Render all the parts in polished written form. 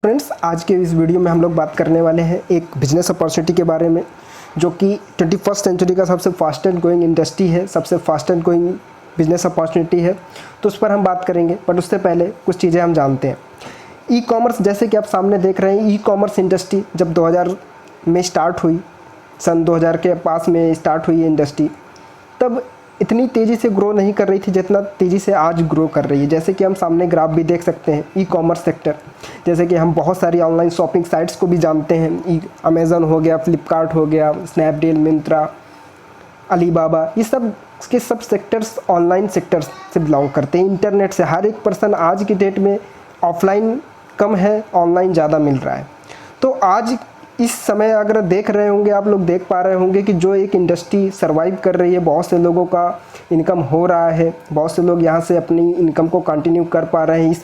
Friends, आज के इस वीडियो में हम लोग बात करने वाले हैं एक बिजनेस अपॉर्चुनिटी के बारे में, जो कि 21st सेंचुरी का सबसे फास्ट एंड ग्रोइंग इंडस्ट्री है, सबसे fast and growing business opportunity है। तो उस पर हम बात करेंगे, बट उससे पहले कुछ चीज़ें हम जानते हैं। ई कॉमर्स, जैसे कि आप सामने देख रहे हैं, ई कॉमर्स इंडस्ट्री जब 2000 में स्टार्ट हुई, सन 2000 के पास में स्टार्ट हुई ये इंडस्ट्री, तब इतनी तेज़ी से ग्रो नहीं कर रही थी जितना तेज़ी से आज ग्रो कर रही है। जैसे कि हम सामने ग्राफ भी देख सकते हैं, ई कॉमर्स सेक्टर, जैसे कि हम बहुत सारी ऑनलाइन शॉपिंग साइट्स को भी जानते हैं। अमेज़न हो गया, फ्लिपकार्ट हो गया, स्नैपडील, मिंत्रा, अलीबाबा, ये सब के सब सेक्टर्स ऑनलाइन सेक्टर्स से बिलोंग करते हैं। इंटरनेट से हर एक पर्सन आज की डेट में ऑफलाइन कम है, ऑनलाइन ज़्यादा मिल रहा है। तो आज इस समय अगर देख रहे होंगे, आप लोग देख पा रहे होंगे कि जो एक इंडस्ट्री सर्वाइव कर रही है, बहुत से लोगों का इनकम हो रहा है, बहुत से लोग यहाँ से अपनी इनकम को कंटिन्यू कर पा रहे हैं इस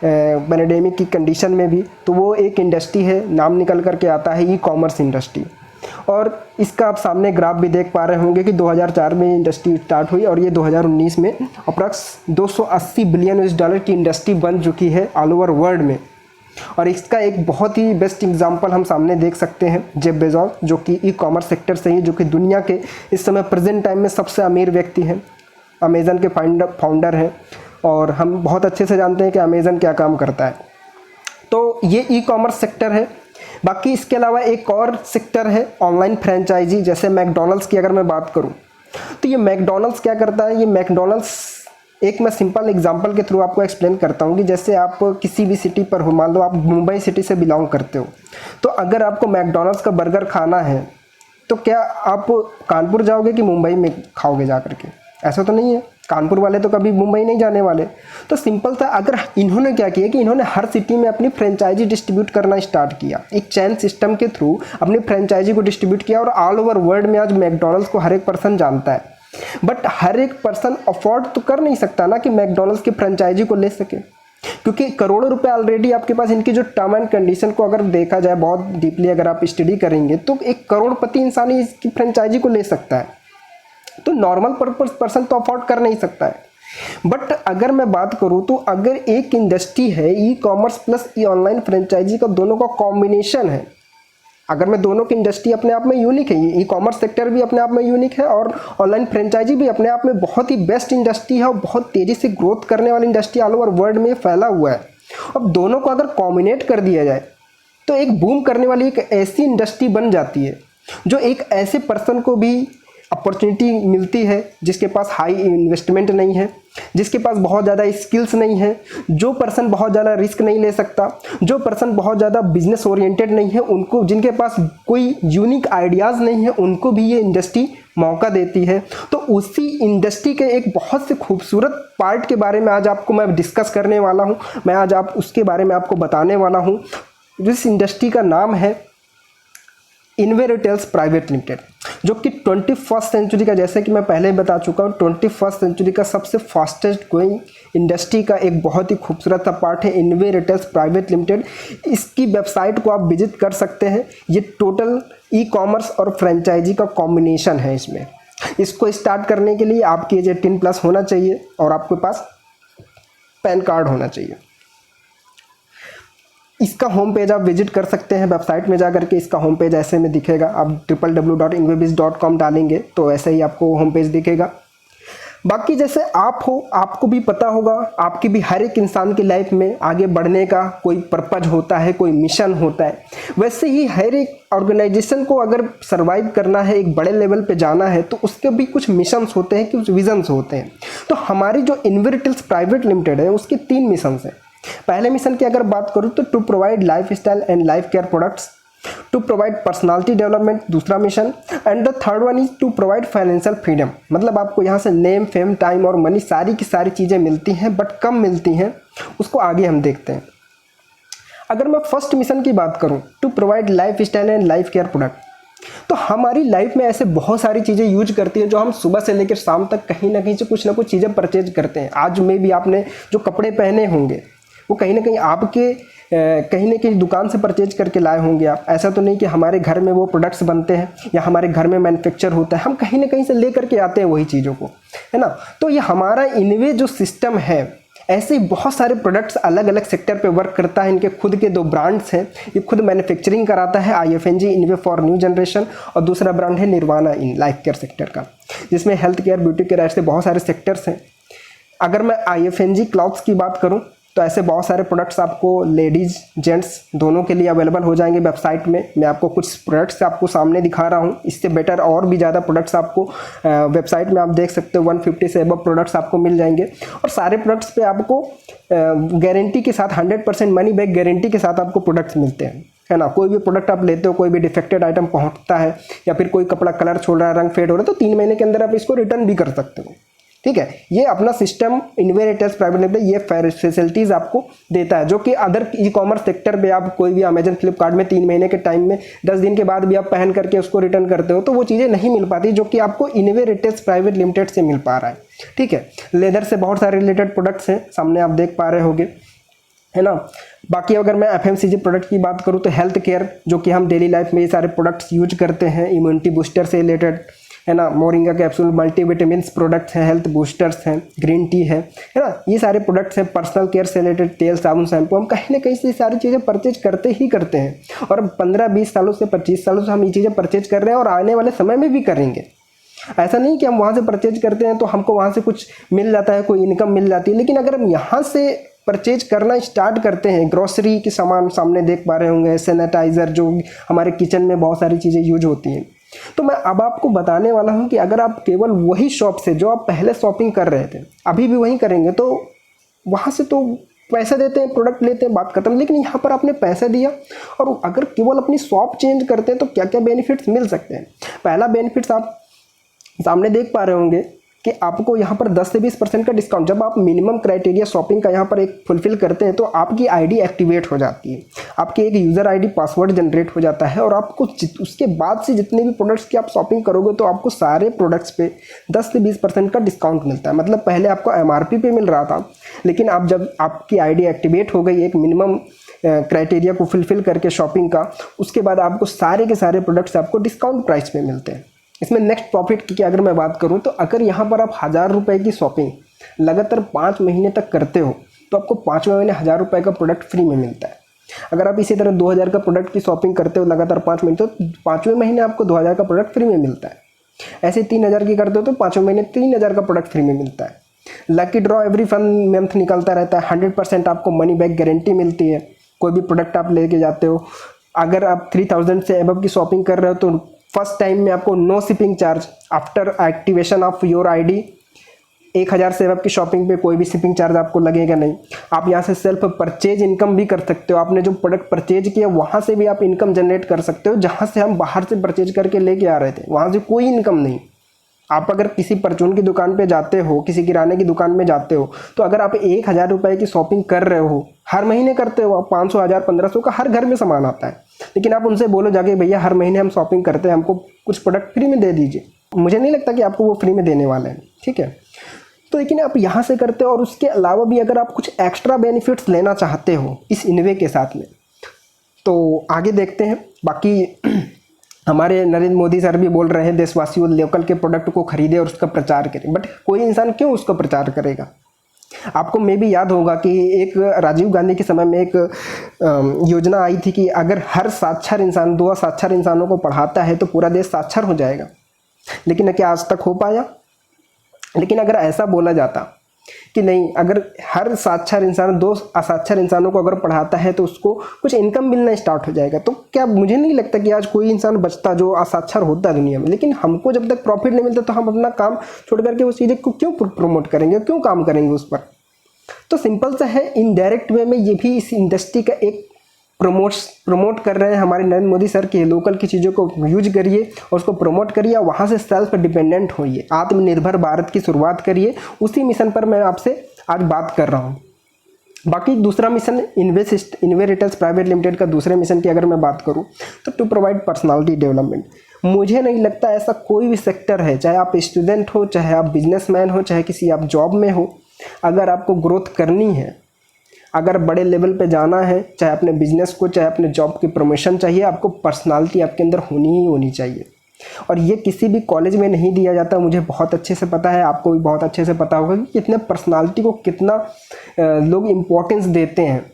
पैंडेमिक की कंडीशन में भी। तो वो एक इंडस्ट्री है, नाम निकल करके आता है ई कॉमर्स इंडस्ट्री। और इसका आप सामने ग्राफ भी देख पा रहे होंगे कि 2004 में इंडस्ट्री स्टार्ट हुई और ये 2019 में अप्रॉक्स $280 बिलियन की इंडस्ट्री बन चुकी है ऑल ओवर वर्ल्ड में। और इसका एक बहुत ही बेस्ट एग्जांपल हम सामने देख सकते हैं, जेफ बेजोस, जो कि ई कॉमर्स सेक्टर से ही, जो कि दुनिया के इस समय प्रेजेंट टाइम में सबसे अमीर व्यक्ति हैं, अमेज़न के फाउंडर हैं। और हम बहुत अच्छे से जानते हैं कि अमेज़न क्या काम करता है। तो ये ई कॉमर्स सेक्टर है। बाकी इसके अलावा एक और सेक्टर है ऑनलाइन फ्रेंचाइजी, जैसे मैकडॉनल्ड्स की अगर मैं बात करूँ तो ये मैकडॉनल्ड्स क्या करता है। ये मैकडॉनल्ड्स, एक मैं सिंपल एग्जांपल के थ्रू आपको एक्सप्लेन करता हूँ कि जैसे आप किसी भी सिटी पर हो, मान लो आप मुंबई सिटी से बिलोंग करते हो, तो अगर आपको मैकडॉनल्ड्स का बर्गर खाना है तो क्या आप कानपुर जाओगे कि मुंबई में खाओगे जा करके? ऐसा तो नहीं है, कानपुर वाले तो कभी मुंबई नहीं जाने वाले। तो सिंपल था, अगर इन्होंने क्या किया कि इन्होंने हर सिटी में अपनी फ्रेंचाइजी डिस्ट्रीब्यूट करना स्टार्ट किया, एक चैन सिस्टम के थ्रू अपनी फ्रेंचाइजी को डिस्ट्रीब्यूट किया। और ऑल ओवर वर्ल्ड में आज मैकडॉनल्ड्स को हर एक पर्सन जानता है। बट हर एक पर्सन अफोर्ड तो कर नहीं सकता ना कि मैकडॉनल्ड्स की फ्रेंचाइजी को ले सके, क्योंकि करोड़ों रुपए ऑलरेडी आपके पास, इनकी जो टर्म एंड कंडीशन को अगर देखा जाए बहुत डीपली, अगर आप स्टडी करेंगे तो एक करोड़पति इंसान ही इसकी फ्रेंचाइजी को ले सकता है। तो नॉर्मल पर्सन तो अफोर्ड कर नहीं सकता है। बट अगर मैं बात करूं तो अगर एक इंडस्ट्री है ई कॉमर्स प्लस ई ऑनलाइन फ्रेंचाइजी का, दोनों का कॉम्बिनेशन है, अगर मैं दोनों की इंडस्ट्री अपने आप में यूनिक है, ई कॉमर्स सेक्टर भी अपने आप में यूनिक है और ऑनलाइन फ्रेंचाइजी भी अपने आप में बहुत ही बेस्ट इंडस्ट्री है और बहुत तेज़ी से ग्रोथ करने वाली इंडस्ट्री ऑल ओवर वर्ल्ड में फैला हुआ है। अब दोनों को अगर कॉम्बिनेट कर दिया जाए तो एक बूम करने वाली एक ऐसी इंडस्ट्री बन जाती है, जो एक ऐसे पर्सन को भी अपॉर्चुनिटी मिलती है जिसके पास हाई इन्वेस्टमेंट नहीं है, जिसके पास बहुत ज़्यादा स्किल्स नहीं है, जो पर्सन बहुत ज़्यादा रिस्क नहीं ले सकता, जो पर्सन बहुत ज़्यादा बिजनेस ओरिएंटेड नहीं है, उनको, जिनके पास कोई यूनिक आइडियाज़ नहीं है, उनको भी ये इंडस्ट्री मौका देती है। तो उसी इंडस्ट्री के एक बहुत से खूबसूरत पार्ट के बारे में आज आपको मैं डिस्कस करने वाला हूँ। मैं आज उसके बारे में आपको बताने वाला हूँ। जिस इंडस्ट्री का नाम है इन्वेरिटेल्स प्राइवेट लिमिटेड, जो कि 21st सेंचुरी का, जैसे कि मैं पहले बता चुका हूँ, 21st सेंचुरी का सबसे फास्टेस्ट ग्रोइंग इंडस्ट्री का एक बहुत ही खूबसूरत सा पार्ट है इन्वेरिटेल्स प्राइवेट लिमिटेड। इसकी वेबसाइट को आप विजिट कर सकते हैं। ये टोटल ई कॉमर्स और फ्रेंचाइजी का कॉम्बिनेशन है। इसको स्टार्ट करने के लिए आपकी एज 18+ होना चाहिए और आपके पास पैन कार्ड होना चाहिए। इसका होम पेज आप विजिट कर सकते हैं, वेबसाइट में जाकर के इसका होम पेज ऐसे में दिखेगा। आप www.invebiz.com डालेंगे तो ऐसे ही आपको होम पेज दिखेगा। बाकी जैसे आप हो, आपको भी पता होगा, आपकी भी हर एक इंसान की लाइफ में आगे बढ़ने का कोई पर्पज होता है, कोई मिशन होता है। वैसे ही हर एक ऑर्गेनाइजेशन को अगर सर्वाइव करना है, एक बड़े लेवल पे जाना है, तो उसके भी कुछ मिशंस होते हैं, कुछ विजन्स होते हैं। तो हमारी जो इन्वेरिटेल्स प्राइवेट लिमिटेड है, उसके 3 मिशंस हैं। पहले मिशन की अगर बात करूं तो to provide lifestyle and life care products, to provide personality development दूसरा mission, and the third one is to provide financial freedom. मतलब आपको यहाँ से नेम, फेम, टाइम और मनी, सारी की सारी चीज़ें मिलती हैं, बट कम मिलती हैं, उसको आगे हम देखते हैं। अगर मैं फर्स्ट मिशन की बात करूँ, to provide lifestyle and life care product, तो हमारी लाइफ में ऐसे बहुत सारी चीज़ें यूज करती हैं जो हम सुबह से लेकर शाम तक कहीं ना कहीं से कुछ ना कुछ चीज़ें परचेज करते हैं। आज में भी आपने जो कपड़े पहने होंगे वो कहीं ना कहीं आपके कहीं ना कहीं दुकान से परचेज करके लाए होंगे आप। ऐसा तो नहीं कि हमारे घर में वो प्रोडक्ट्स बनते हैं या हमारे घर में मैन्युफैक्चर होता है, हम कहीं ना कहीं से ले करके आते हैं वही चीज़ों को, है ना। तो ये हमारा इनवे जो सिस्टम है, ऐसे बहुत सारे प्रोडक्ट्स अलग अलग सेक्टर पे वर्क करता है। इनके खुद के 2 ब्रांड्स हैं, ये खुद मैन्युफैक्चरिंग कराता है, IFNG इनवे फॉर न्यू जनरेशन, और दूसरा ब्रांड है nirvana in life care sector का, जिसमें हेल्थ केयर, ब्यूटी केयर, ऐसे बहुत सारे सेक्टर्स हैं। अगर मैं IFNG क्लॉथ्स की बात करूं तो ऐसे बहुत सारे प्रोडक्ट्स आपको लेडीज़ जेंट्स दोनों के लिए अवेलेबल हो जाएंगे वेबसाइट में। मैं आपको कुछ प्रोडक्ट्स आपको सामने दिखा रहा हूं, इससे बेटर और भी ज़्यादा प्रोडक्ट्स आपको वेबसाइट में आप देख सकते हो। 150 से अबव प्रोडक्ट्स आपको मिल जाएंगे, और सारे प्रोडक्ट्स पे आपको गारंटी के साथ 100% मनी बैक गारंटी के साथ आपको प्रोडक्ट्स मिलते हैं, है ना। कोई भी प्रोडक्ट आप लेते हो, कोई भी डिफेक्टेड आइटम पहुँचता है या फिर कोई कपड़ा कलर छोड़ रहा है, रंग फेड हो रहा है, तो 3 महीने के अंदर आप इसको रिटर्न भी कर सकते हो, ठीक है। ये अपना सिस्टम इनवे रिटेल्स प्राइवेट लिमिटेड ये फैसिलिटीज़ आपको देता है, जो कि अदर ई-कॉमर्स सेक्टर पे आप कोई भी अमेजन फ्लिपकार्ट में 3 महीने के टाइम में 10 दिन के बाद भी आप पहन करके उसको रिटर्न करते हो, तो वो चीज़ें नहीं मिल पाती जो कि आपको इनवे रिटेल्स प्राइवेट लिमिटेड से मिल पा रहा है, ठीक है। लेदर से बहुत सारे रिलेटेड प्रोडक्ट्स हैं, सामने आप देख पा रहे होंगे, है ना। बाकी अगर मैं FMCG प्रोडक्ट की बात करूँ तो हेल्थ केयर, जो कि हम डेली लाइफ में ये सारे प्रोडक्ट्स यूज करते हैं, इम्यूनिटी बूस्टर से रिलेटेड, है ना। मोरिंगा कैप्सूल, मल्टीविटामिन्स प्रोडक्ट्स हैं, हेल्थ बूस्टर्स हैं, ग्रीन टी है ना। ये सारे प्रोडक्ट्स हैं। पर्सनल केयर से रिलेटेड तेल, साबुन, शैम्पू, हम कहीं ना कहीं से सारी चीज़ें परचेज करते ही करते हैं, और 15-20 सालों से 25 सालों से हम ये चीज़ें परचेज कर रहे हैं और आने वाले समय में भी करेंगे। ऐसा नहीं कि हम वहाँ से परचेज करते हैं तो हमको वहाँ से कुछ मिल जाता है, कोई इनकम मिल जाती है, लेकिन अगर हम यहाँ से परचेज करना स्टार्ट करते हैं, ग्रोसरी के सामान सामने देख पा रहे होंगे, सैनिटाइज़र, जो हमारे किचन में बहुत सारी चीज़ें यूज होती हैं, तो मैं अब आपको बताने वाला हूं कि अगर आप केवल वही शॉप से जो आप पहले शॉपिंग कर रहे थे अभी भी वही करेंगे, तो वहां से तो पैसा देते हैं, प्रोडक्ट लेते हैं, बात खत्म। लेकिन यहाँ पर आपने पैसा दिया और अगर केवल अपनी शॉप चेंज करते हैं तो क्या क्या बेनिफिट्स मिल सकते हैं। पहला बेनिफिट्स आप सामने देख पा रहे होंगे कि आपको यहाँ पर 10 से 20% का डिस्काउंट, जब आप मिनिमम क्राइटेरिया शॉपिंग का यहाँ पर एक फुलफिल करते हैं तो आपकी आईडी एक्टिवेट हो जाती है, आपकी एक यूज़र आईडी पासवर्ड जनरेट हो जाता है, और आपको उसके बाद से जितने भी प्रोडक्ट्स की आप शॉपिंग करोगे तो आपको सारे प्रोडक्ट्स पे 10 से 20% का डिस्काउंट मिलता है। मतलब पहले आपको MRP पे मिल रहा था, लेकिन आप जब आपकी आईडी एक्टिवेट हो गई एक मिनिमम क्राइटेरिया को फुलफिल करके शॉपिंग का, उसके बाद आपको सारे के सारे प्रोडक्ट्स आपको डिस्काउंट प्राइस पे मिलते हैं। इसमें नेक्स्ट प्रॉफिट की अगर मैं बात करूं तो अगर यहाँ पर आप 1000 रुपये की शॉपिंग लगातार 5 महीने तक करते हो तो आपको 5वें महीने 1000 रुपये का प्रोडक्ट फ्री में मिलता है। अगर आप इसी तरह 2000 का प्रोडक्ट की शॉपिंग करते हो लगातार 5 महीने, तो 5वें महीने आपको 2000 का प्रोडक्ट फ्री में मिलता है। ऐसे 3000 की करते हो तो 5वें महीने 3000 का प्रोडक्ट फ्री में मिलता है। लकी ड्रॉ एवरी मंथ निकलता रहता है, 100% आपको मनी बैक गारंटी मिलती है कोई भी प्रोडक्ट आप लेके जाते हो। अगर आप 3000 से अबव की शॉपिंग कर रहे हो तो फर्स्ट टाइम में आपको no shipping charge after activation of your ID. 1000 से अबव की शॉपिंग पे कोई भी शिपिंग चार्ज आपको लगेगा नहीं। आप यहाँ से सेल्फ परचेज इनकम भी कर सकते हो, आपने जो प्रोडक्ट परचेज किया वहाँ से भी आप इनकम जनरेट कर सकते हो, जहाँ से हम बाहर से परचेज करके लेके आ रहे थे वहाँ से कोई इनकम नहीं। आप अगर किसी परचून की दुकान पे जाते हो, किसी किराने की दुकान में जाते हो, तो अगर आप 1000 रुपये की शॉपिंग कर रहे हो, हर महीने करते हो, 500, 1000, 1500 का हर घर में सामान आता है, लेकिन आप उनसे बोलो जाके भैया हर महीने हम शॉपिंग करते हैं, हमको कुछ प्रोडक्ट फ्री में दे दीजिए, मुझे नहीं लगता कि आपको वो फ्री में देने वाले हैं, ठीक है। तो लेकिन आप यहाँ से करते हो, और उसके अलावा भी अगर आप कुछ एक्स्ट्रा बेनिफिट्स लेना चाहते हो इस इनवे के साथ में, तो आगे देखते हैं। बाकी हमारे नरेंद्र मोदी सर भी बोल रहे हैं देशवासियों लोकल के प्रोडक्ट को खरीदे और उसका प्रचार करें, बट कोई इंसान क्यों उसका प्रचार करेगा। आपको मे भी याद होगा कि एक राजीव गांधी के समय में एक योजना आई थी कि अगर हर साक्षर इंसान 2 साक्षर इंसानों को पढ़ाता है तो पूरा देश साक्षर हो जाएगा, लेकिन क्या आज तक हो पाया। लेकिन अगर ऐसा बोला जाता कि नहीं, अगर हर साक्षर इंसान 2 असाक्षर इंसानों को अगर पढ़ाता है तो उसको कुछ इनकम मिलना स्टार्ट हो जाएगा, तो क्या मुझे नहीं लगता कि आज कोई इंसान बचता जो असाक्षर होता है दुनिया में। लेकिन हमको जब तक प्रॉफिट नहीं मिलता तो हम अपना काम छोड़ करके उस चीज़ को क्यों प्रमोट करेंगे, क्यों काम करेंगे उस पर। तो सिंपल सा है, इनडायरेक्ट वे में ये भी इस इंडस्ट्री का एक प्रमोट कर रहे हैं हमारे नरेंद्र मोदी सर के लोकल की चीज़ों को यूज करिए और उसको प्रमोट करिए, वहाँ से सेल्फ डिपेंडेंट होइए, आत्मनिर्भर भारत की शुरुआत करिए। उसी मिशन पर मैं आपसे आज बात कर रहा हूँ। बाकी दूसरा मिशन इनवे रिटेल्स प्राइवेट लिमिटेड का दूसरे मिशन की अगर मैं बात करूँ तो टू प्रोवाइड पर्सनालिटी डेवलपमेंट। मुझे नहीं लगता ऐसा कोई भी सेक्टर है, चाहे आप स्टूडेंट हो, चाहे आप बिजनेसमैन हो, चाहे किसी आप जॉब में हो, अगर आपको ग्रोथ करनी है, अगर बड़े लेवल पे जाना है, चाहे अपने बिजनेस को, चाहे अपने जॉब की प्रमोशन चाहिए, आपको पर्सनालिटी आपके अंदर होनी ही होनी चाहिए। और ये किसी भी कॉलेज में नहीं दिया जाता। मुझे बहुत अच्छे से पता है, आपको भी बहुत अच्छे से पता होगा कि कितने पर्सनालिटी को कितना लोग इम्पोर्टेंस देते हैं।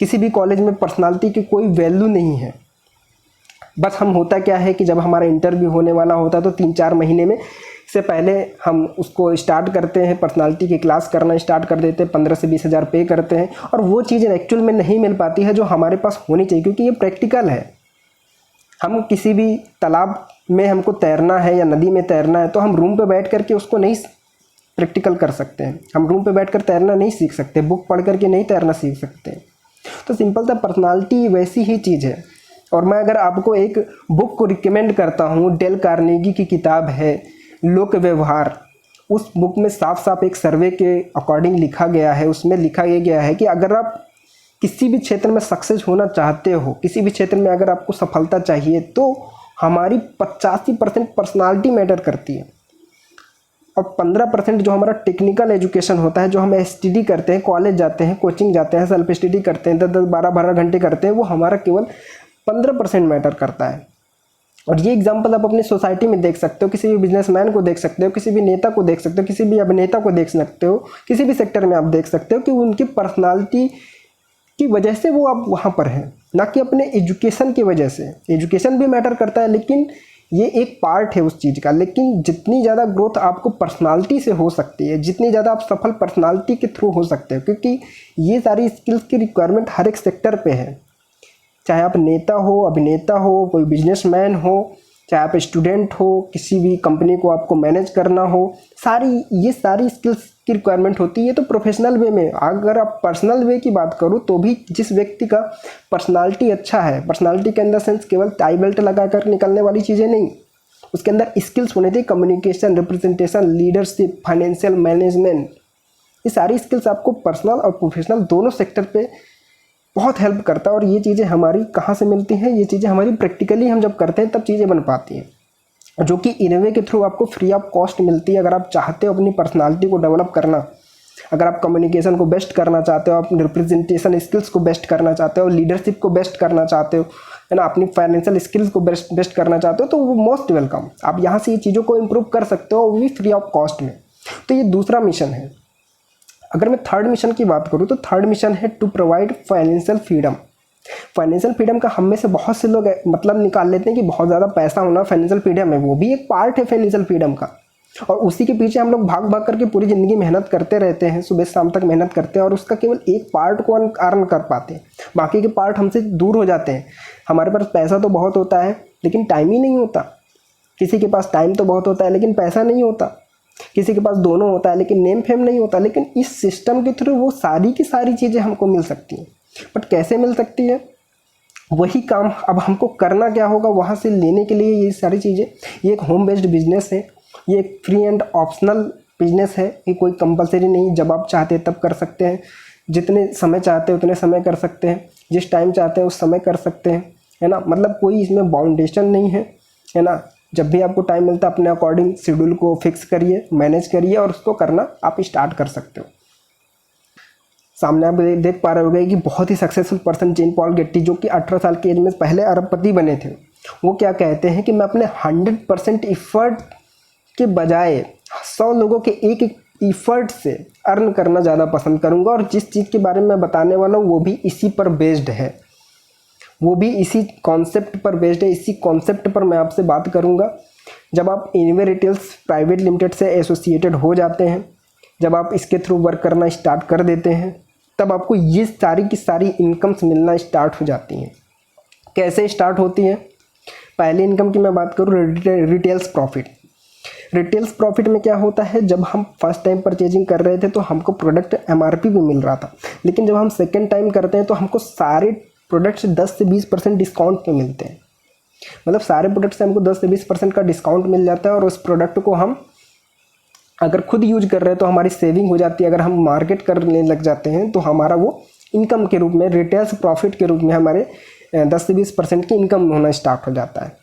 किसी भी कॉलेज में पर्सनालिटी की कोई वैल्यू नहीं है। बस हम होता क्या है कि जब हमारा इंटरव्यू होने वाला होता है तो 3-4 महीने में से पहले हम उसको स्टार्ट करते हैं, पर्सनालिटी की क्लास करना स्टार्ट कर देते हैं, 15 से 20 हज़ार पे करते हैं, और वो चीज़ एक्चुअल में नहीं मिल पाती है जो हमारे पास होनी चाहिए, क्योंकि ये प्रैक्टिकल है। हम किसी भी तालाब में हमको तैरना है या नदी में तैरना है तो हम रूम पे बैठ करके उसको नहीं प्रैक्टिकल कर सकते हैं। हम रूम पे बैठकर तैरना नहीं सीख सकते, बुक पढ़ करके नहीं तैरना सीख सकते। तो सिंपल सा पर्सनालिटी वैसी ही चीज़ है। और मैं अगर आपको एक बुक को रिकमेंड करता हूँ, डेल कार्नेगी की किताब है लोक व्यवहार। उस बुक में साफ साफ एक सर्वे के अकॉर्डिंग लिखा गया है, उसमें लिखा ये गया है कि अगर आप किसी भी क्षेत्र में सक्सेस होना चाहते हो, किसी भी क्षेत्र में अगर आपको सफलता चाहिए, तो हमारी 85% पर्सनालिटी मैटर करती है, और 15% जो हमारा टेक्निकल एजुकेशन होता है, जो हम स्टडी करते हैं, कॉलेज जाते हैं, कोचिंग जाते हैं, सेल्फ स्टडी करते हैं, 10-10, 12-12 घंटे करते हैं, वो हमारा केवल 15% मैटर करता है। और ये एग्जांपल आप अपनी सोसाइटी में देख सकते हो, किसी भी बिजनेसमैन को देख सकते हो, किसी भी नेता को देख सकते हो, किसी भी अभिनेता को देख सकते हो, किसी भी सेक्टर में आप देख सकते हो कि उनकी पर्सनालिटी की वजह से वो आप वहाँ पर हैं, ना कि अपने एजुकेशन की वजह से। एजुकेशन भी मैटर करता है, लेकिन ये एक पार्ट है उस चीज़ का। लेकिन जितनी ज़्यादा ग्रोथ आपको पर्सनालिटी से हो सकती है, जितनी ज़्यादा आप सफल पर्सनालिटी के थ्रू हो सकते हो, क्योंकि ये सारी स्किल्स की रिक्वायरमेंट हर एक सेक्टर पे है। चाहे आप नेता हो, अभिनेता हो, कोई बिजनेसमैन हो, चाहे आप स्टूडेंट हो, किसी भी कंपनी को आपको मैनेज करना हो, ये सारी स्किल्स की रिक्वायरमेंट होती है। तो प्रोफेशनल वे में, अगर आप पर्सनल वे की बात करूँ तो भी जिस व्यक्ति का पर्सनालिटी अच्छा है, पर्सनालिटी के अंदर सेंस केवल टाई बेल्ट लगा कर निकलने वाली चीज़ें नहीं, उसके अंदर स्किल्स होने चाहिए, communication, representation, leadership, financial management. ये सारी स्किल्स आपको पर्सनल और प्रोफेशनल दोनों सेक्टर पे बहुत हेल्प करता है। और ये चीज़ें हमारी कहाँ से मिलती हैं? ये चीज़ें हमारी प्रैक्टिकली हम जब करते हैं तब चीज़ें बन पाती हैं, जो कि इनवे के थ्रू आपको फ्री ऑफ कॉस्ट मिलती है। अगर आप चाहते हो अपनी पर्सनालिटी को डेवलप करना, अगर आप कम्युनिकेशन को बेस्ट करना चाहते हो, आप रिप्रेजेंटेशन स्किल्स को बेस्ट करना चाहते हो, लीडरशिप को बेस्ट करना चाहते हो, है ना, अपनी फाइनेंशियल स्किल्स को बेस्ट करना चाहते हो, तो वो मोस्ट वेलकम। आप यहाँ से ये चीज़ों को इम्प्रूव कर सकते हो, वो भी फ्री ऑफ कॉस्ट में। तो ये दूसरा मिशन है। अगर मैं थर्ड मिशन की बात करूँ तो थर्ड मिशन है to provide financial freedom. Financial freedom का हम में से बहुत से लोग मतलब निकाल लेते हैं कि बहुत ज़्यादा पैसा होना फाइनेंशियल फ्रीडम है। वो भी एक पार्ट है फाइनेंशियल फ्रीडम का, और उसी के पीछे हम लोग भाग भाग करके पूरी ज़िंदगी मेहनत करते रहते हैं, सुबह शाम तक मेहनत करते हैं, और उसका केवल एक पार्ट को अर्न कर पाते हैं, बाकी के पार्ट हमसे दूर हो जाते हैं। हमारे पास पैसा तो बहुत होता है लेकिन टाइम ही नहीं होता। किसी के पास टाइम तो बहुत होता है लेकिन पैसा नहीं होता। किसी के पास दोनों होता है लेकिन नेम फेम नहीं होता। लेकिन इस सिस्टम के थ्रू वो सारी की सारी चीज़ें हमको मिल सकती हैं। बट कैसे मिल सकती है? वही काम अब हमको करना क्या होगा, वहाँ से लेने के लिए ये सारी चीज़ें। ये एक होम बेस्ड बिजनेस है, ये एक फ्री एंड ऑप्शनल बिजनेस है, ये कोई कंपलसरी नहीं। जब आप चाहते हैं तब कर सकते हैं, जितने समय चाहते हैं उतने समय कर सकते हैं, जिस टाइम चाहते हैं उस समय कर सकते हैं, है ना। मतलब कोई इसमें बाउंडेशन नहीं है ना। जब भी आपको टाइम मिलता है अपने अकॉर्डिंग शेड्यूल को फिक्स करिए, मैनेज करिए और उसको करना आप स्टार्ट कर सकते हो। सामने आप देख पा रहे होंगे कि बहुत ही सक्सेसफुल पर्सन जेन पॉल गेट्टी, जो कि 18 साल की एज में पहले अरबपति बने थे, वो क्या कहते हैं कि मैं अपने 100% इफ़र्ट के बजाय 100 लोगों के एक एक इफ़र्ट से अर्न करना ज़्यादा पसंद करूँगा। और जिस चीज़ के बारे में मैं बताने वाला हूँ वो भी इसी पर बेस्ड है, वो भी इसी कॉन्सेप्ट पर बेस्ड है। इसी कॉन्सेप्ट पर मैं आपसे बात करूँगा। जब आप इनवे रिटेल्स प्राइवेट लिमिटेड से एसोसिएटेड हो जाते हैं, जब आप इसके थ्रू वर्क करना स्टार्ट कर देते हैं, तब आपको ये सारी की सारी इनकम्स मिलना स्टार्ट हो जाती हैं। कैसे स्टार्ट होती हैं? पहले इनकम की मैं बात करूँ, रिटेल्स प्रॉफिट। रिटेल्स प्रॉफिट में क्या होता है, जब हम फर्स्ट टाइम परचेजिंग कर रहे थे तो हमको प्रोडक्ट MRP भी मिल रहा था, लेकिन जब हम सेकेंड टाइम करते हैं तो हमको सारे प्रोडक्ट्स 10 से 20% डिस्काउंट पे मिलते हैं। मतलब सारे प्रोडक्ट से हमको 10 से 20% का डिस्काउंट मिल जाता है, और उस प्रोडक्ट को हम अगर खुद यूज कर रहे हैं तो हमारी सेविंग हो जाती है। अगर हम मार्केट करने लग जाते हैं तो हमारा वो इनकम के रूप में, रिटेल्स प्रॉफिट के रूप में हमारे 10 से 20% की इनकम होना स्टार्ट हो जाता है।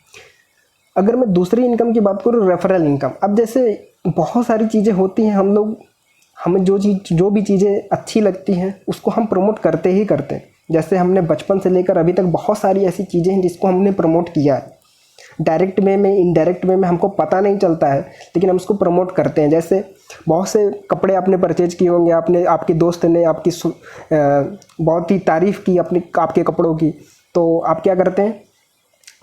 अगर मैं दूसरी इनकम की बात करूँ, रेफरल इनकम। अब जैसे बहुत सारी चीज़ें होती हैं, हमें जो भी चीज़ें अच्छी लगती हैं उसको हम प्रमोट करते ही करते हैं। जैसे हमने बचपन से लेकर अभी तक बहुत सारी ऐसी चीज़ें हैं जिसको हमने प्रमोट किया है। डायरेक्ट वे में, इनडायरेक्ट वे में हमको पता नहीं चलता है, लेकिन हम उसको प्रमोट करते हैं। जैसे बहुत से कपड़े आपने परचेज किए होंगे, आपने, आपके दोस्त ने आपकी बहुत ही तारीफ़ की आपके कपड़ों की, तो आप क्या करते हैं,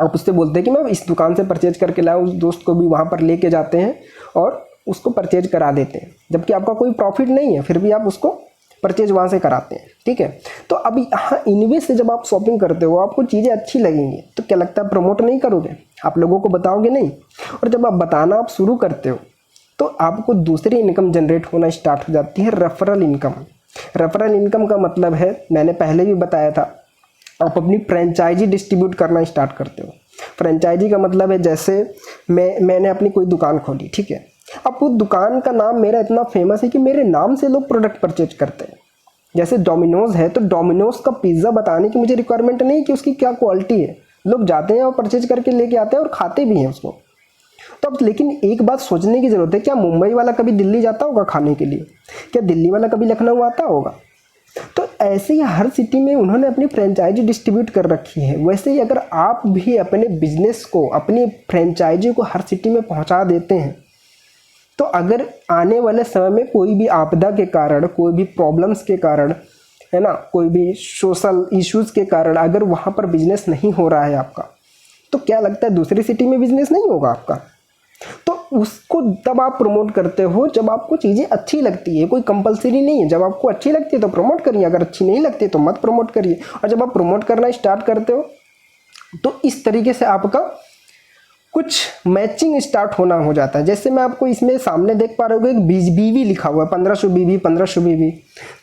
आप उससे बोलते हैं कि मैं इस दुकान से परचेज करके लाया, उस दोस्त को भी वहाँ पर लेके जाते हैं और उसको परचेज करा देते हैं, जबकि आपका कोई प्रॉफिट नहीं है, फिर भी आप उसको परचेज वहाँ से कराते हैं। ठीक है, तो अब यहाँ इनवे से जब आप शॉपिंग करते हो, आपको चीज़ें अच्छी लगेंगी, तो क्या लगता है प्रमोट नहीं करोगे, आप लोगों को बताओगे नहीं। और जब आप बताना आप शुरू करते हो तो आपको दूसरी इनकम जनरेट होना स्टार्ट हो जाती है, रेफरल इनकम। रेफरल इनकम का मतलब है, मैंने पहले भी बताया था, आप अपनी फ्रेंचाइजी डिस्ट्रीब्यूट करना स्टार्ट करते हो। फ्रेंचाइजी का मतलब है, जैसे मैंने अपनी कोई दुकान खोली, ठीक है, अब उस दुकान का नाम मेरा इतना फेमस है कि मेरे नाम से लोग प्रोडक्ट परचेज करते हैं। जैसे डोमिनोज है, तो डोमिनोज का पिज़्ज़ा बताने की मुझे रिक्वायरमेंट नहीं कि उसकी क्या क्वालिटी है, लोग जाते हैं और परचेज करके लेके आते हैं और खाते भी हैं उसको। तो अब लेकिन एक बात सोचने की ज़रूरत है, क्या मुंबई वाला कभी दिल्ली जाता होगा खाने के लिए? क्या दिल्ली वाला कभी लखनऊ आता होगा? तो ऐसे ही हर सिटी में उन्होंने अपनी फ्रेंचाइजी डिस्ट्रीब्यूट कर रखी है। वैसे ही अगर आप भी अपने बिजनेस को, अपनी फ्रेंचाइजी को हर सिटी में पहुंचा देते हैं, तो अगर आने वाले समय में कोई भी आपदा के कारण, कोई भी प्रॉब्लम्स के कारण, है ना, कोई भी सोशल इश्यूज़ के कारण अगर वहाँ पर बिजनेस नहीं हो रहा है आपका, तो क्या लगता है दूसरी सिटी में बिजनेस नहीं होगा आपका? तो उसको तब आप प्रमोट करते हो जब आपको चीज़ें अच्छी लगती है, कोई कंपलसरी नहीं है। जब आपको अच्छी लगती है तो प्रमोट करिए, अगर अच्छी नहीं लगती है तो मत प्रमोट करिए। और जब आप प्रमोट करना स्टार्ट करते हो तो इस तरीके से आपका कुछ मैचिंग स्टार्ट होना हो जाता है। जैसे मैं आपको इसमें सामने देख पा रहा हूँ, एक बीवी लिखा हुआ है, 1500 बीवी, 1500 बीवी।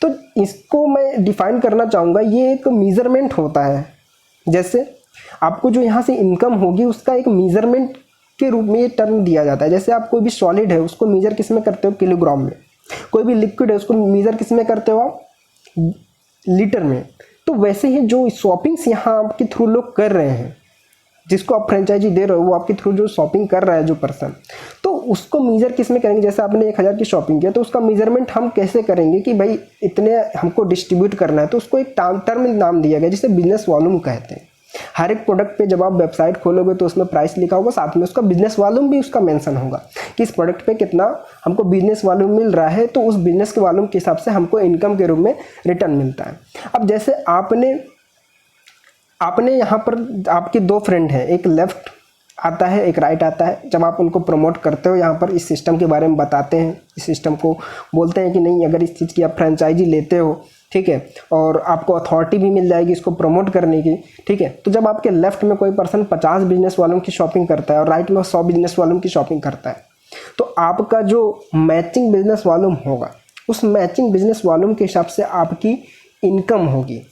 तो इसको मैं डिफाइन करना चाहूँगा, ये एक मेजरमेंट होता है। जैसे आपको जो यहाँ से इनकम होगी उसका एक मेजरमेंट के रूप में ये टर्म दिया जाता है। जैसे आप कोई भी सॉलिड है उसको मेजर किस में करते हो? किलोग्राम में। कोई भी लिक्विड है उसको मेजर किस में करते हो आप? लीटर में। तो वैसे ही जो शॉपिंग्स यहाँ आपके थ्रू लोग कर रहे हैं, जिसको आप फ्रेंचाइजी दे रहे हो, वो आपके थ्रू जो शॉपिंग कर रहा है जो पर्सन, तो उसको मेजर किस में करेंगे? जैसे आपने 1000 की शॉपिंग किया तो उसका मेजरमेंट हम कैसे करेंगे कि भाई इतने हमको डिस्ट्रीब्यूट करना है, तो उसको एक टर्म नाम दिया गया जिसे बिजनेस वॉल्यूम कहते हैं। हर एक प्रोडक्ट पे जब आप वेबसाइट खोलोगे तो उसमें प्राइस लिखा होगा, साथ में उसका बिजनेस वॉल्यूम भी उसका मेंशन होगा कि इस प्रोडक्ट पे कितना हमको बिजनेस वॉल्यूम मिल रहा है, तो उस बिजनेस के वॉल्यूम के हिसाब से हमको इनकम के रूप में रिटर्न मिलता है। अब जैसे आपने यहाँ पर आपके दो फ्रेंड हैं, एक लेफ्ट आता है एक राइट आता है। जब आप उनको प्रमोट करते हो, यहाँ पर इस सिस्टम के बारे में बताते हैं, इस सिस्टम को बोलते हैं कि नहीं, अगर इस चीज़ की आप फ्रेंचाइजी लेते हो, ठीक है, और आपको अथॉरिटी भी मिल जाएगी इसको प्रमोट करने की, ठीक है। तो जब आपके लेफ्ट में कोई पर्सन 50 बिजनेस वालों की शॉपिंग करता है और राइट में 100 बिजनेस वालों की शॉपिंग करता है, तो आपका जो मैचिंग बिजनेस वॉल्यूम होगा, उस मैचिंग बिजनेस वॉल्यूम के हिसाब से आपकी इनकम होगी।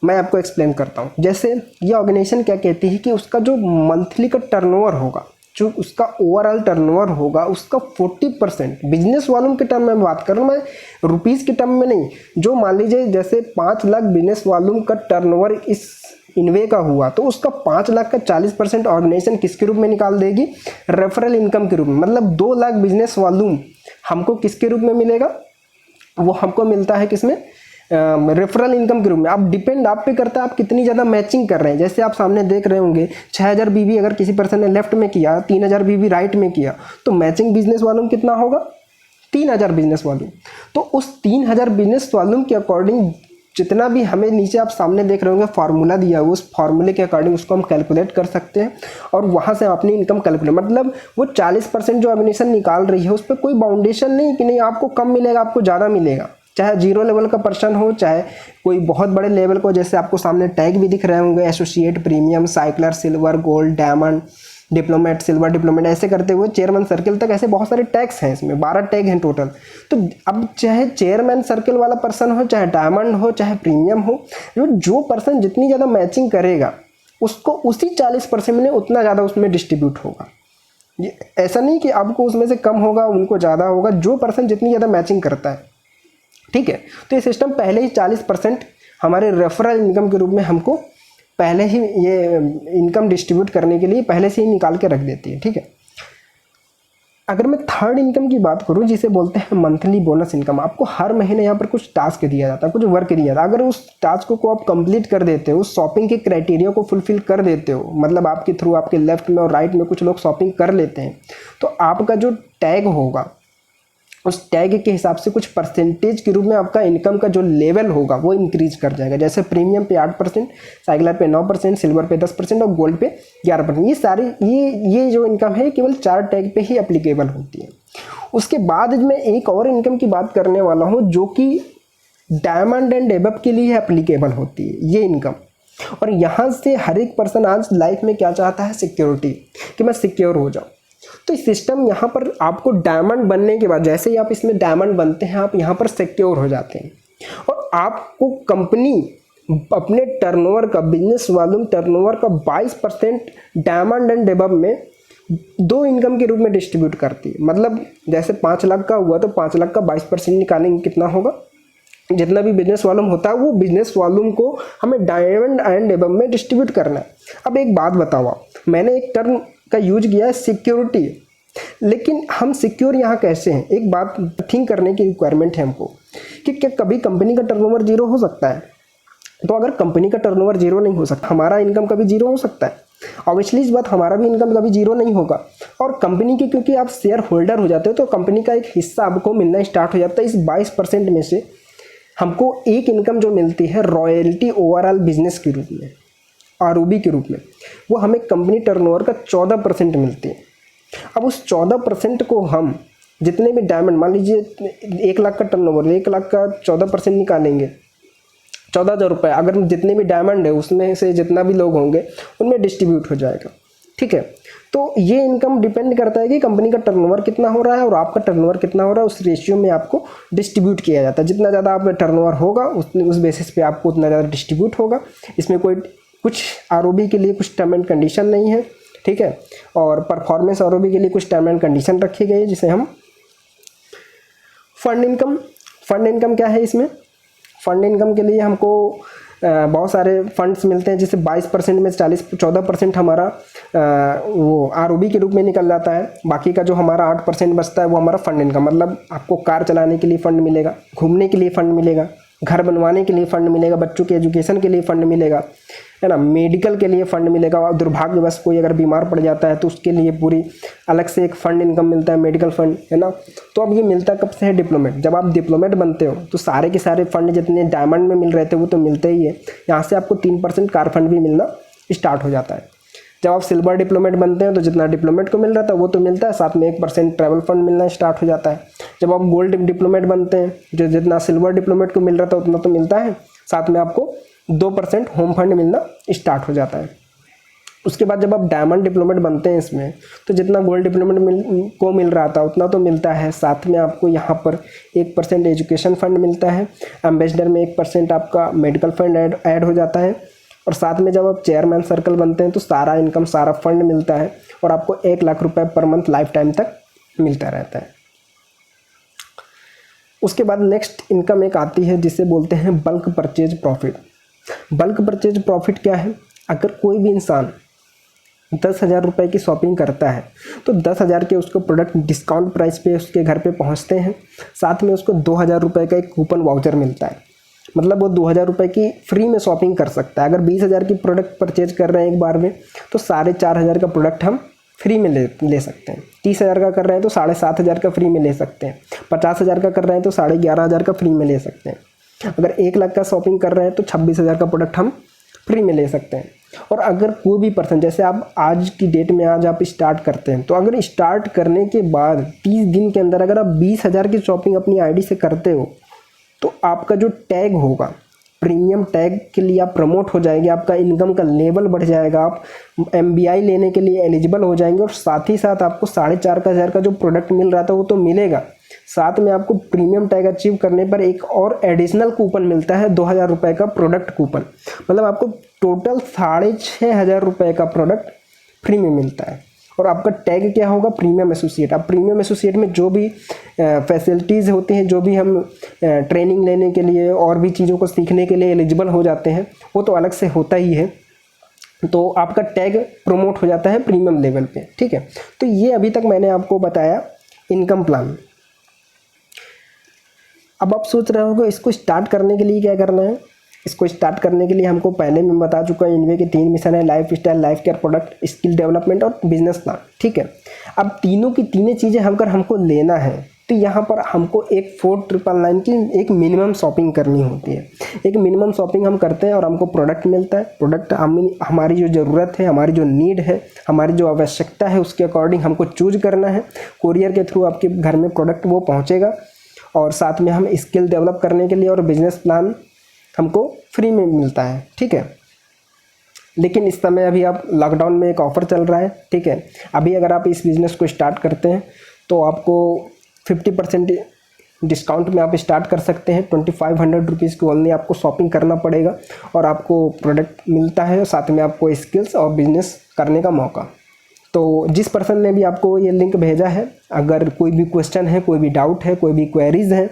मैं आपको एक्सप्लेन करता हूँ। जैसे ये ऑर्गेनाइजेशन क्या कहती है कि उसका जो मंथली का टर्नओवर होगा, जो उसका ओवरऑल टर्नओवर होगा, उसका 40% बिजनेस वॉल्यूम के टर्म में बात कर रहा हूँ मैं, रुपीज़ के टर्म में नहीं। जो मान लीजिए जैसे 5 लाख बिजनेस वॉल्यूम का टर्नओवर इस इनवे का हुआ, तो उसका 5 लाख का 40% ऑर्गेनाइजेशन किसके रूप में निकाल देगी? रेफरल इनकम के रूप में। मतलब 2 लाख बिजनेस वॉल्यूम हमको किसके रूप में मिलेगा? वो हमको मिलता है किसमें? रेफरल इनकम के रूप में। अब डिपेंड आप पे करता है आप कितनी ज़्यादा मैचिंग कर रहे हैं। जैसे आप सामने देख रहे होंगे 6000 बीवी अगर किसी पर्सन ने लेफ्ट में किया, 3000 बीवी राइट में किया, तो मैचिंग बिजनेस वॉल्यूम कितना होगा? 3000 बिजनेस वॉल्यूम। तो उस 3000 बिजनेस वॉल्यूम के अकॉर्डिंग जितना भी हमें नीचे आप सामने देख रहे होंगे फार्मूला दिया हुआ, उस फार्मूले के अकॉर्डिंग उसको हम कैलकुलेट कर सकते हैं और वहाँ से अपनी इनकम कैलकुलेट, मतलब वो 40% जो ऑर्गेनाइजेशन निकाल रही है उस पर कोई बाउंडेशन नहीं कि नहीं आपको कम मिलेगा आपको ज़्यादा मिलेगा। चाहे 0 लेवल का पर्सन हो, चाहे कोई बहुत बड़े लेवल को, जैसे आपको सामने टैग भी दिख रहे होंगे, associate, premium, cycler, silver, gold, diamond, diplomat, silver diplomat, ऐसे करते हुए चेयरमैन सर्किल तक, ऐसे बहुत सारे टैग्स हैं इसमें, 12 टैग हैं टोटल। तो अब चाहे चेयरमैन सर्किल वाला पर्सन हो, चाहे डायमंड हो, चाहे प्रीमियम हो, जो पर्सन जितनी ज़्यादा मैचिंग करेगा उसको उसी 40% में उतना ज़्यादा उसमें डिस्ट्रीब्यूट होगा। ये ऐसा नहीं कि आपको उसमें से कम होगा उनको ज़्यादा होगा, जो पर्सन जितनी ज़्यादा मैचिंग करता है, ठीक है। तो ये सिस्टम पहले ही 40% हमारे रेफरल इनकम के रूप में हमको पहले ही ये इनकम डिस्ट्रीब्यूट करने के लिए पहले से ही निकाल के रख देती है, ठीक है। अगर मैं थर्ड इनकम की बात करूं जिसे बोलते हैं मंथली बोनस इनकम, आपको हर महीने यहाँ पर कुछ टास्क दिया जाता है, कुछ वर्क दिया जाता है। अगर उस टास्क को आप कंप्लीट कर देते हो, उस शॉपिंग के क्राइटेरिया को फुलफिल कर देते हो, मतलब आपके थ्रू आपके लेफ्ट में और राइट में कुछ लोग शॉपिंग कर लेते हैं, तो आपका जो टैग होगा उस टैग के हिसाब से कुछ परसेंटेज के रूप में आपका इनकम का जो लेवल होगा वो इंक्रीज कर जाएगा। जैसे प्रीमियम पे 8%, साइकिलर पे 9%, सिल्वर पे 10% और गोल्ड पे 11%। ये सारी ये जो इनकम है केवल 4 टैग पे ही एप्लीकेबल होती है। उसके बाद मैं एक और इनकम की बात करने वाला हूँ जो कि डायमंड एंड एबव के लिए एप्लीकेबल होती है ये इनकम। और यहाँ से हर एक पर्सन आज लाइफ में क्या चाहता है, सिक्योरिटी, कि मैं सिक्योर हो जाऊँ। तो इस सिस्टम यहाँ पर आपको डायमंड बनने के बाद, जैसे ही आप इसमें डायमंड बनते हैं, आप यहाँ पर सिक्योर हो जाते हैं और आपको कंपनी अपने टर्नओवर का, बिजनेस वॉल्यूम टर्नओवर का 22% डायमंड एंड एबव में 2 इनकम के रूप में डिस्ट्रीब्यूट करती है। मतलब जैसे 5 लाख का हुआ तो 5 लाख का 22% निकालेंगे, कितना होगा, जितना भी बिजनेस वॉल्यूम होता है वो बिजनेस वॉल्यूम को हमें डायमंड एंड एबव में डिस्ट्रीब्यूट करना है। अब एक बात बताओ, मैंने एक टर्म का यूज किया है सिक्योरिटी, लेकिन हम सिक्योर यहाँ कैसे हैं? एक बात थिंक करने की रिक्वायरमेंट है हमको कि क्या कभी कंपनी का टर्नओवर 0 हो सकता है? तो अगर कंपनी का टर्नओवर 0 नहीं हो सकता, हमारा इनकम कभी 0 हो सकता है? ऑब्वियसली इस बात, हमारा भी इनकम कभी 0 नहीं होगा। और कंपनी के क्योंकि आप शेयर होल्डर हो जाते हो तो कंपनी का एक हिस्सा आपको मिलना स्टार्ट हो जाता है। इस 22% में से हमको एक इनकम जो मिलती है रॉयल्टी ओवरऑल बिजनेस के रूप में, आरओबी के रूप में, वो हमें कंपनी टर्नओवर का 14% मिलती है। अब उस 14% को हम जितने भी डायमंड, मान लीजिए 1 लाख का टर्नओवर, 1 लाख का 14% निकालेंगे, 14,000 रुपये, अगर जितने भी डायमंड है उसमें से जितना भी लोग होंगे उनमें डिस्ट्रीब्यूट हो जाएगा। ठीक है, तो ये इनकम डिपेंड करता है कि कंपनी का टर्नओवर कितना हो रहा है और आपका टर्नओवर कितना हो रहा है, उस रेशियो में आपको डिस्ट्रीब्यूट किया जाता है। जितना ज़्यादा आपका टर्नओवर होगा उस बेसिस पे आपको उतना ज़्यादा डिस्ट्रीब्यूट होगा। इसमें कोई कुछ आरओबी के लिए कुछ टर्म एंड कंडीशन नहीं है, ठीक है, और परफॉर्मेंस आरओबी के लिए कुछ टर्म एंड कंडीशन रखी गई है, जिसे हम फंड इनकम क्या है? इसमें फंड इनकम के लिए हमको बहुत सारे फंड्स मिलते हैं, जिससे 22% में 14% हमारा वो आरओबी के रूप में निकल जाता है। बाकी का जो हमारा 8% बचता है वो हमारा फंड इनकम, मतलब आपको कार चलाने के लिए फ़ंड मिलेगा, घूमने के लिए फ़ंड मिलेगा, घर बनवाने के लिए फ़ंड मिलेगा, बच्चों के एजुकेशन के लिए फ़ंड मिलेगा, है ना, मेडिकल के लिए फ़ंड मिलेगा। और दुर्भाग्यवश कोई अगर बीमार पड़ जाता है तो उसके लिए पूरी अलग से एक फ़ंड इनकम मिलता है, मेडिकल फ़ंड, है ना। तो अब ये मिलता कब से है? डिप्लोमेट। जब आप डिप्लोमेट बनते हो तो सारे के सारे फंड जितने डायमंड में मिल रहे थे वो तो मिलते ही है, यहाँ से आपको 3% कार फंड भी मिलना स्टार्ट हो जाता है। जब आप सिल्वर डिप्लोमेट बनते हैं तो जितना डिप्लोमेट को मिल रहा था वो तो मिलता है, साथ में 1% ट्रैवल फंड मिलना स्टार्ट हो जाता है। जब आप गोल्ड डिप्लोमेट बनते हैं, जो जितना सिल्वर डिप्लोमेट को मिल रहा था उतना तो मिलता है, साथ में आपको 2% होम फंड मिलना स्टार्ट हो जाता है। उसके बाद जब आप डायमंड डिप्लोमेट बनते हैं इसमें, तो जितना गोल्ड डिप्लोमेट को मिल रहा था उतना तो मिलता है, साथ में आपको यहाँ पर 1% एजुकेशन फंड मिलता है, एम्बेसडर में 1% आपका मेडिकल फंड ऐड हो जाता है, और साथ में जब आप चेयरमैन सर्कल बनते हैं तो सारा इनकम, सारा फंड मिलता है और आपको 1 लाख रुपए पर मंथ लाइफ टाइम तक मिलता रहता है। उसके बाद नेक्स्ट इनकम एक आती है जिसे बोलते हैं bulk purchase profit. Bulk purchase profit क्या है? अगर कोई भी इंसान 10,000 रुपये की शॉपिंग करता है तो 10,000 के उसको प्रोडक्ट डिस्काउंट प्राइस पे उसके घर पे पहुंचते हैं, साथ में उसको 2,000 रुपये का एक कूपन वाउचर मिलता है, मतलब वो 2,000 रुपये की फ्री में शॉपिंग कर सकता है। अगर 20,000 की प्रोडक्ट परचेज कर रहे हैं एक बार में तो 4,500 का प्रोडक्ट हम फ्री में ले सकते हैं। 30,000 का कर रहे हैं तो 7,500 का फ्री में ले सकते हैं। 50,000 का कर रहे हैं तो 11,500 का फ्री में ले सकते हैं। अगर 1 लाख का शॉपिंग कर रहे हैं तो 26,000 का प्रोडक्ट हम फ्री में ले सकते हैं। और अगर कोई भी पर्सन, जैसे आप आज की डेट में आज आप स्टार्ट करते हैं, तो अगर स्टार्ट करने के बाद 30 दिन के अंदर अगर आप 20,000 की शॉपिंग अपनी आईडी से करते हो तो आपका जो टैग होगा, प्रीमियम टैग के लिए आप प्रमोट हो जाएंगे, आपका इनकम का लेवल बढ़ जाएगा, आप MBI लेने के लिए एलिजिबल हो जाएंगे, और साथ ही साथ आपको 4,500 का जो प्रोडक्ट मिल रहा था वो तो मिलेगा, साथ में आपको प्रीमियम टैग अचीव करने पर एक और एडिशनल कूपन मिलता है 2,000 रुपये का प्रोडक्ट कूपन। मतलब आपको टोटल 6,500 रुपये का प्रोडक्ट फ्री में मिलता है। और आपका टैग क्या होगा? Premium associate. अब प्रीमियम एसोसिएट में जो भी फैसिलिटीज़ होती हैं, जो भी हम ट्रेनिंग लेने के लिए और भी चीज़ों को सीखने के लिए एलिजिबल हो जाते हैं, वो तो अलग से होता ही है। तो आपका टैग प्रमोट हो जाता है प्रीमियम लेवल पे, ठीक है। तो ये अभी तक मैंने आपको बताया इनकम प्लान। अब आप सोच रहे होंगे इसको स्टार्ट करने के लिए क्या करना है। इसको स्टार्ट करने के लिए हमको पहले मैं बता चुका हूँ, इनवे के 3 मिशन है, life style, life care product, skill development और बिजनेस प्लान। ठीक है, अब तीनों की तीनों चीज़ें अगर हमको लेना है तो यहाँ पर हमको एक 4999 की एक मिनिमम शॉपिंग करनी होती है। एक मिनिमम शॉपिंग हम करते हैं और हमको प्रोडक्ट मिलता है। प्रोडक्ट हमारी जो ज़रूरत है, हमारी जो नीड है, हमारी जो आवश्यकता है, उसके अकॉर्डिंग हमको चूज करना है। कोरियर के थ्रू आपके घर में प्रोडक्ट वो पहुँचेगा और साथ में हम स्किल डेवलप करने के लिए और बिजनेस प्लान हमको फ्री में मिलता है। ठीक है, लेकिन इस समय अभी आप लॉकडाउन में एक ऑफ़र चल रहा है। ठीक है, अभी अगर आप इस बिज़नेस को स्टार्ट करते हैं तो आपको 50% डिस्काउंट में आप स्टार्ट कर सकते हैं। 2500 रुपीज़ की ओनली आपको शॉपिंग करना पड़ेगा और आपको प्रोडक्ट मिलता है और साथ में आपको स्किल्स और बिजनेस करने का मौका। तो जिस पर्सन ने भी आपको ये लिंक भेजा है, अगर कोई भी क्वेश्चन है, कोई भी डाउट है, कोई भी क्वेरीज़ हैं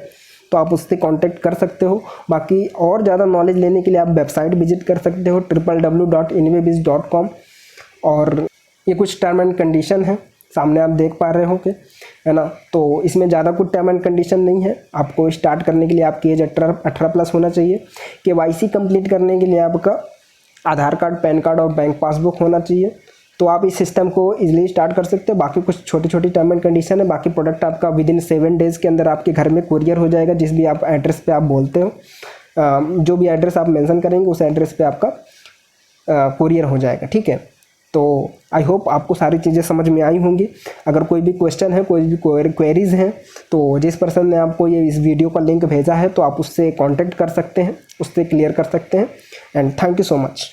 तो आप उससे कांटेक्ट कर सकते हो। बाकी और ज़्यादा नॉलेज लेने के लिए आप वेबसाइट विजिट कर सकते हो www.inwebiz.com। और ये कुछ टर्म एंड कंडीशन है, सामने आप देख पा रहे हो कि है ना। तो इसमें ज़्यादा कुछ टर्म एंड कंडीशन नहीं है। आपको स्टार्ट करने के लिए आपकी एज 18+ होना चाहिए। KYC कंप्लीट करने के लिए आपका आधार कार्ड, पैन कार्ड और बैंक पासबुक होना चाहिए। तो आप इस सिस्टम को इजीली स्टार्ट कर सकते हो। बाकी कुछ छोटी छोटी टर्म एंड कंडीशन है। बाकी प्रोडक्ट आपका विदिन 7 डेज़ के अंदर आपके घर में कुरियर हो जाएगा, जिस भी आप एड्रेस पे आप बोलते हो। जो भी एड्रेस आप मेंशन करेंगे उस एड्रेस पे आपका कुरियर हो जाएगा। ठीक है, तो आई होप आपको सारी चीज़ें समझ में आई होंगी। अगर कोई भी क्वेश्चन है, कोई भी क्वेरीज़ हैं तो जिस पर्सन ने आपको ये इस वीडियो का लिंक भेजा है तो आप उससे कांटेक्ट कर सकते हैं, उससे क्लियर कर सकते हैं। And thank you so much.